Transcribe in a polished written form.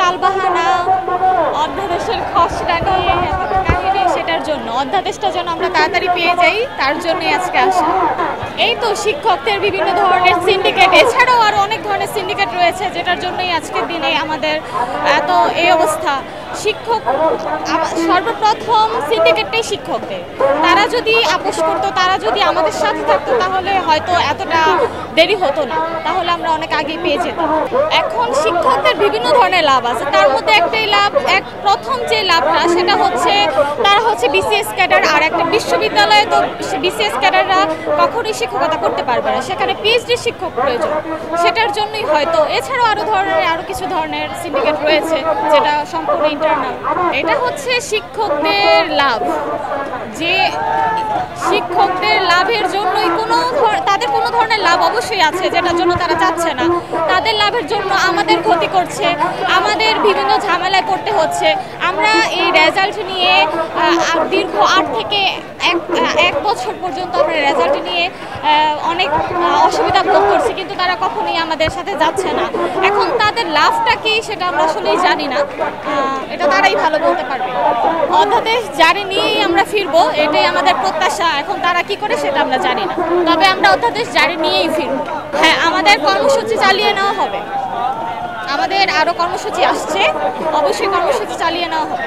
টালবাহানা, অধ্যাদেশের খসড়া নিয়ে এত কাহিনী, সেটার জন্য অধ্যাদেশটা যেন আমরা তাড়াতাড়ি পেয়ে যাই, তার জন্যই আজকে আসা। এই তো শিক্ষকদের বিভিন্ন ধরনের সিন্ডিকেট, এছাড়াও আরও অনেক ধরনের সিন্ডিকেট রয়েছে, যেটার জন্যই আজকের দিনে আমাদের এত এই অবস্থা। শিক্ষক সর্বপ্রথম সিন্ডিকেটটাই শিক্ষকদের। তারা যদি আপোষ করতো, তারা যদি আমাদের সাথে থাকতো, তাহলে হয়তো এতটা দেরি হতো না, তাহলে আমরা অনেক আগেই পেয়ে যেতাম। এখন শিক্ষকদের বিভিন্ন ধরনের লাভ আছে, তার মধ্যে একটাই লাভ, প্রথম যে লাভটা সেটা হচ্ছে তারা হচ্ছে বিসিএস ক্যাডার। আর একটা বিশ্ববিদ্যালয়ে তো বিসিএস ক্যাডাররা কখনোই শিক্ষকতা করতে পারবে না, সেখানে পিএইচডি শিক্ষক প্রয়োজন, সেটার জন্যই হয়তো। এছাড়াও আরও কিছু ধরনের সিন্ডিকেট রয়েছে, যেটা সম্পূর্ণ ইন্টারনাল। এটা হচ্ছে শিক্ষকদের লাভ, যে শিক্ষকদের লাভের জন্যই তাদের কোনো ধরনের লাভ অবশ্যই আছে, যেটার জন্য তারা চাচ্ছে না। তাদের লাভের জন্য আমাদের ক্ষতি করছে, আমাদের বিভিন্ন ঝামেলায় পড়তে হচ্ছে। আমরা এই রেজাল্ট নিয়ে দীর্ঘ 8 থেকে 1 বছর পর্যন্ত আমরা রেজাল্ট নিয়ে অনেক অসুবিধা ভোগ করছি, কিন্তু তারা কখনোই আমাদের সাথে যাচ্ছে না। এখন তাদের লাভটা কি সেটা আমরা আসলেই জানি না, এটা তারাই ভালো বলতে পারবে। অধ্যাদেশ জারি নিয়েই আমরা ফিরবো, এটাই আমাদের প্রত্যাশা। এখন তারা কি করে সেটা আমরা জানি না, তবে আমরা অধ্যাদেশ জারি নিয়েই ফিরবো। হ্যাঁ, আমাদের কর্মসূচি চালিয়ে নেওয়া হবে, আমাদের আরও কর্মসূচি আসছে, অবশ্যই কর্মসূচি চালিয়ে নেওয়া হবে।